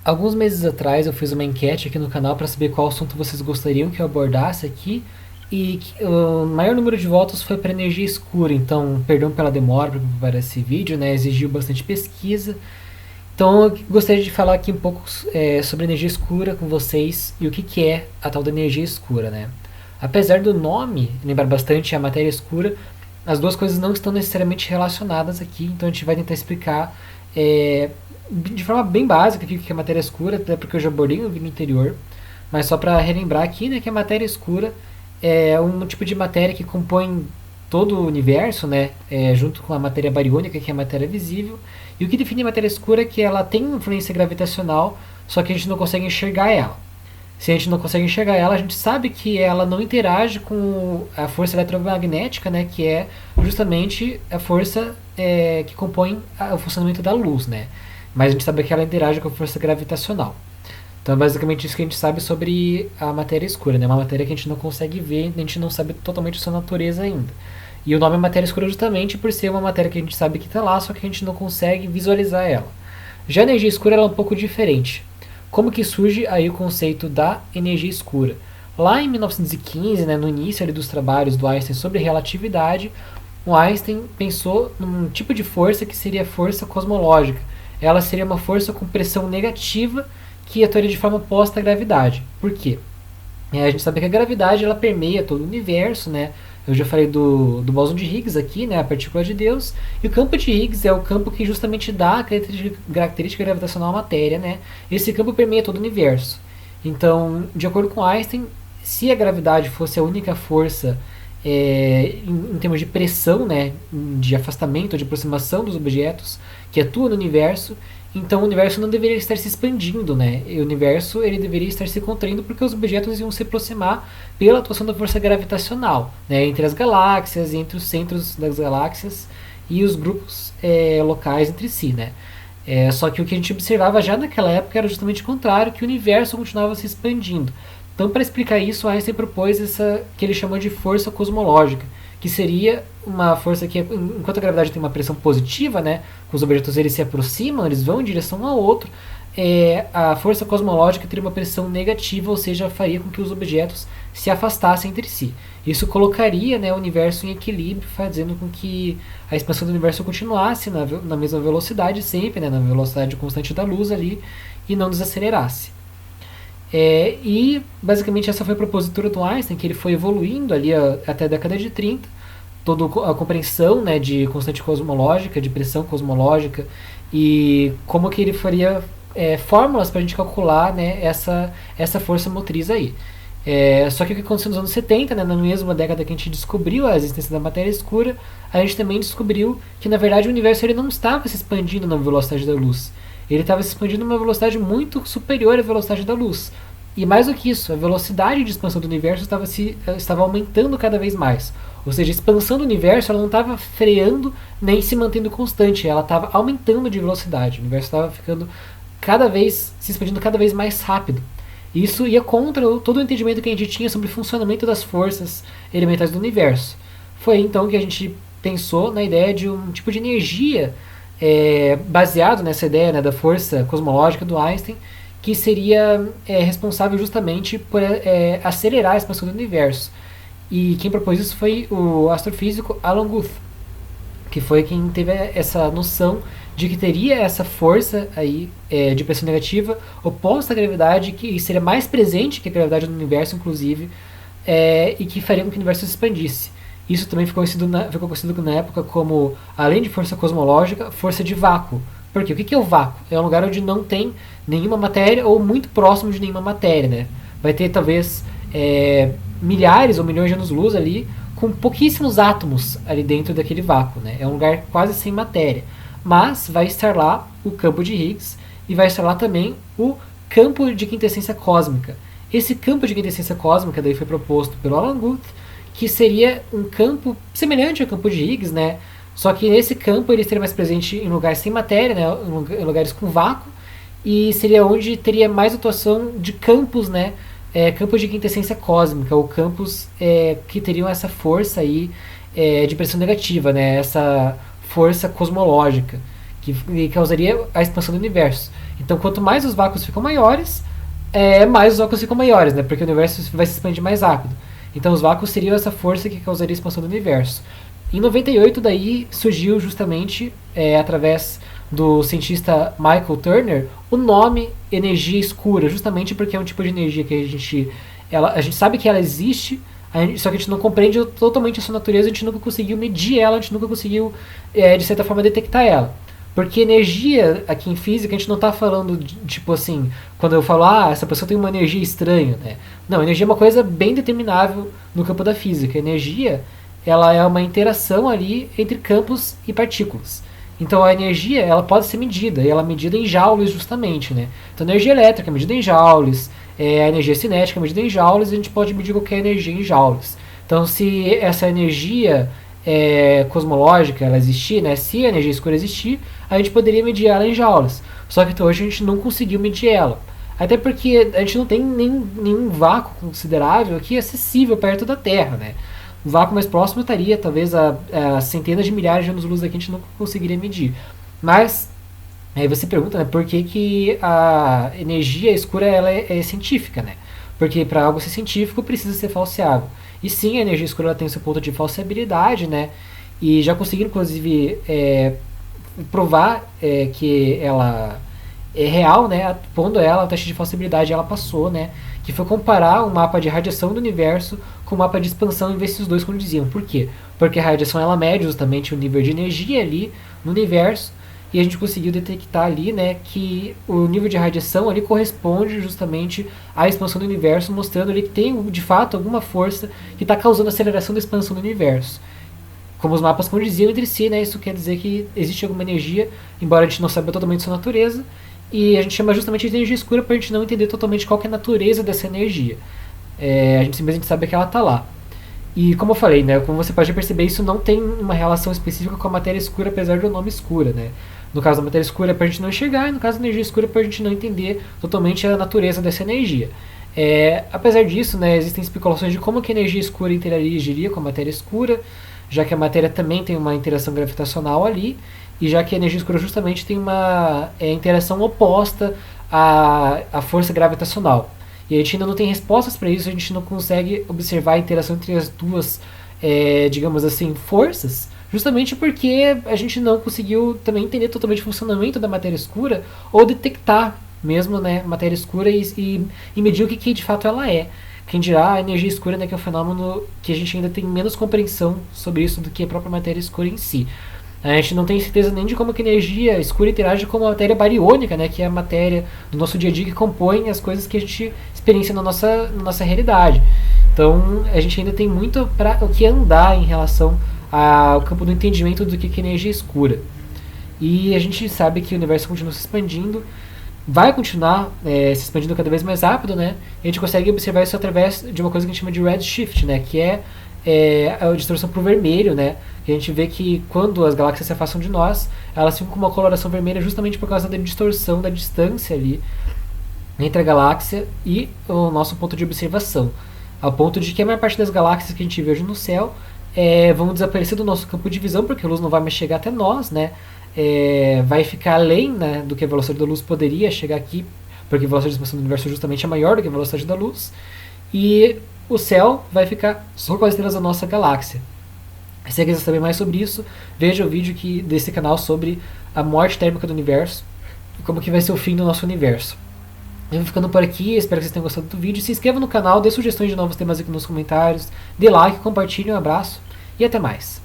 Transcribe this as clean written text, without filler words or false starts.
Alguns meses atrás eu fiz uma enquete aqui no canal para saber qual assunto vocês gostariam que eu abordasse aqui e o maior número de votos foi para energia escura, então perdão pela demora para preparar esse vídeo, né? Exigiu bastante pesquisa. Então eu gostaria de falar aqui um pouco sobre energia escura com vocês e o que é a tal da energia escura, né? Apesar do nome lembrar bastante a matéria escura, as duas coisas não estão necessariamente relacionadas aqui, então a gente vai tentar explicar é, de forma bem básica o que é matéria escura, até porque eu já abordei no vídeo anterior, mas só para relembrar aqui, né, que a matéria escura é um tipo de matéria que compõe todo o universo, né, junto com a matéria bariônica, que é a matéria visível, e o que define a matéria escura é que ela tem influência gravitacional, só que a gente não consegue enxergar ela. Se a gente não consegue enxergar ela, a gente sabe que ela não interage com a força eletromagnética, né, que é justamente a força que compõe o funcionamento da luz, né? Mas a gente sabe que ela interage com a força gravitacional. Então é basicamente isso que a gente sabe sobre a matéria escura, né? Uma matéria que a gente não consegue ver, a gente não sabe totalmente a sua natureza ainda. E o nome é matéria escura justamente por ser uma matéria que a gente sabe que está lá, só que a gente não consegue visualizar ela. Já a energia escura ela é um pouco diferente. Como que surge aí o conceito da energia escura? Lá em 1915, né, no início ali dos trabalhos do Einstein sobre relatividade, o Einstein pensou num tipo de força que seria a força cosmológica. Ela seria uma força com pressão negativa que atuaria de forma oposta à gravidade. Por quê? A gente sabe que a gravidade ela permeia todo o universo, né? Eu já falei do bóson de Higgs aqui, né? A partícula de Deus. E o campo de Higgs é o campo que justamente dá a característica gravitacional à matéria, né? Esse campo permeia todo o universo. Então, de acordo com Einstein, se a gravidade fosse a única força em termos de pressão, né, de afastamento, de aproximação dos objetos que atuam no universo, então o universo não deveria estar se expandindo, né? O universo ele deveria estar se contraindo porque os objetos iam se aproximar pela atuação da força gravitacional, né, entre as galáxias, entre os centros das galáxias e os grupos locais entre si, né? Só que o que a gente observava já naquela época era justamente o contrário, que o universo continuava se expandindo. Então, para explicar isso, Einstein propôs essa que ele chamou de força cosmológica, que seria uma força que, enquanto a gravidade tem uma pressão positiva, né, os objetos eles se aproximam, eles vão em direção um ao outro, a força cosmológica teria uma pressão negativa, ou seja, faria com que os objetos se afastassem entre si. Isso colocaria, né, o universo em equilíbrio, fazendo com que a expansão do universo continuasse na mesma velocidade sempre, né, na velocidade constante da luz ali, e não desacelerasse. E basicamente essa foi a propositura do Einstein, que ele foi evoluindo ali até a década de 30, toda a compreensão, né, de constante cosmológica, de pressão cosmológica, e como que ele faria fórmulas para a gente calcular, né, essa força motriz aí. Só que o que aconteceu nos anos 70, né, na mesma década que a gente descobriu a existência da matéria escura, a gente também descobriu que na verdade o universo ele não estava se expandindo na velocidade da luz. Ele estava se expandindo numa velocidade muito superior à velocidade da luz. E mais do que isso, a velocidade de expansão do universo estava aumentando cada vez mais. Ou seja, a expansão do universo ela não estava freando nem se mantendo constante, ela estava aumentando de velocidade. O universo estava se expandindo cada vez mais rápido. Isso ia contra todo o entendimento que a gente tinha sobre o funcionamento das forças elementais do universo. Foi então que a gente pensou na ideia de um tipo de energia baseado nessa ideia, né, da força cosmológica do Einstein, que seria responsável justamente por acelerar a expansão do universo. E quem propôs isso foi o astrofísico Alan Guth, que foi quem teve essa noção de que teria essa força aí de pressão negativa oposta à gravidade, que seria mais presente que a gravidade no universo, inclusive, e que faria com que o universo se expandisse. Isso também ficou conhecido na época como, além de força cosmológica, força de vácuo. Por quê? O que é o vácuo? É um lugar onde não tem nenhuma matéria ou muito próximo de nenhuma matéria, né? Vai ter talvez milhares ou milhões de anos-luz ali, com pouquíssimos átomos ali dentro daquele vácuo, né? É um lugar quase sem matéria. Mas vai estar lá o campo de Higgs e vai estar lá também o campo de quintessência cósmica. Esse campo de quintessência cósmica daí foi proposto pelo Alan Guth, que seria um campo semelhante ao campo de Higgs, né? Só que nesse campo ele seria mais presente em lugares sem matéria, né? Em lugares com vácuo, e seria onde teria mais atuação de campos, né? Campos de quintessência cósmica, ou campos que teriam essa força aí de pressão negativa, né? Essa força cosmológica, que causaria a expansão do universo. Então, quanto mais os vácuos ficam maiores, mais os vácuos ficam maiores, né? Porque o universo vai se expandir mais rápido. Então, os vácuos seriam essa força que causaria a expansão do universo. Em 98, daí surgiu justamente, através do cientista Michael Turner, o nome energia escura, justamente porque é um tipo de energia que a gente sabe que ela existe, só que a gente não compreende totalmente a sua natureza, a gente nunca conseguiu medir ela, a gente nunca conseguiu, de certa forma, detectar ela. Porque energia, aqui em física, a gente não está falando de, tipo assim, quando eu falo, essa pessoa tem uma energia estranha, né? Não, energia é uma coisa bem determinável no campo da física. Energia, ela é uma interação ali entre campos e partículas. Então a energia, ela pode ser medida, e ela é medida em joules justamente, né? Então a energia elétrica é medida em joules, a energia cinética é medida em joules, e a gente pode medir qualquer energia em joules. Então se essa energia cosmológica ela existir, né? Se a energia escura existir, a gente poderia medir ela em joules. Só que até hoje a gente não conseguiu medir ela. Até porque a gente não tem nenhum vácuo considerável aqui acessível perto da Terra, né? O vácuo mais próximo estaria talvez a centenas de milhares de anos-luz daqui, a gente não conseguiria medir. Mas aí você pergunta, né, por que a energia escura ela é científica, né? Porque para algo ser científico precisa ser falseável. E sim, a energia escura ela tem seu ponto de falseabilidade, né? E já conseguiram, inclusive, provar que ela é real, né? Pondo ela, a taxa de falsibilidade ela passou, né? Que foi comparar um mapa de radiação do universo com o mapa de expansão e ver se os dois condiziam. Por quê? Porque a radiação ela mede justamente o nível de energia ali no universo, e a gente conseguiu detectar ali, né, que o nível de radiação ali corresponde justamente à expansão do universo, mostrando ali que tem de fato alguma força que está causando a aceleração da expansão do universo. Como os mapas condiziam entre si, né, isso quer dizer que existe alguma energia, embora a gente não saiba totalmente sua natureza, e a gente chama justamente de energia escura para a gente não entender totalmente qual que é a natureza dessa energia. A gente simplesmente sabe que ela está lá. E como eu falei, né, como você pode perceber, isso não tem uma relação específica com a matéria escura, apesar do nome escura, né? No caso da matéria escura é para a gente não enxergar, e no caso da energia escura é para a gente não entender totalmente a natureza dessa energia. Apesar disso, né, existem especulações de como que a energia escura interagiria com a matéria escura, já que a matéria também tem uma interação gravitacional ali, e já que a energia escura justamente tem uma interação oposta à força gravitacional. E a gente ainda não tem respostas para isso, a gente não consegue observar a interação entre as duas, digamos assim, forças, justamente porque a gente não conseguiu também entender totalmente o funcionamento da matéria escura, ou detectar mesmo, né, matéria escura e medir o que de fato ela é. Quem dirá a energia escura, né, que é um fenômeno que a gente ainda tem menos compreensão sobre isso do que a própria matéria escura em si. A gente não tem certeza nem de como que a energia escura interage com a matéria bariônica, né, que é a matéria do nosso dia a dia que compõe as coisas que a gente experiencia na nossa realidade. Então a gente ainda tem muito para o que andar em relação ao campo do entendimento do que é energia escura. E a gente sabe que o universo continua se expandindo, vai continuar se expandindo cada vez mais rápido, né? E a gente consegue observar isso através de uma coisa que a gente chama de redshift, né? Que é a distorção para o vermelho, né? E a gente vê que quando as galáxias se afastam de nós, elas ficam com uma coloração vermelha justamente por causa da distorção da distância ali entre a galáxia e o nosso ponto de observação. Ao ponto de que a maior parte das galáxias que a gente vê hoje no céu vão desaparecer do nosso campo de visão, porque a luz não vai mais chegar até nós, né? Vai ficar além, né, do que a velocidade da luz poderia chegar aqui, porque a velocidade de expansão do universo justamente é maior do que a velocidade da luz, e o céu vai ficar só com as estrelas da nossa galáxia. Se você quiser saber mais sobre isso, veja o vídeo desse canal sobre a morte térmica do universo e como que vai ser o fim do nosso universo. Eu vou ficando por aqui, espero que vocês tenham gostado do vídeo. Se inscreva no canal, dê sugestões de novos temas aqui nos comentários, dê like, compartilhe, um abraço e até mais.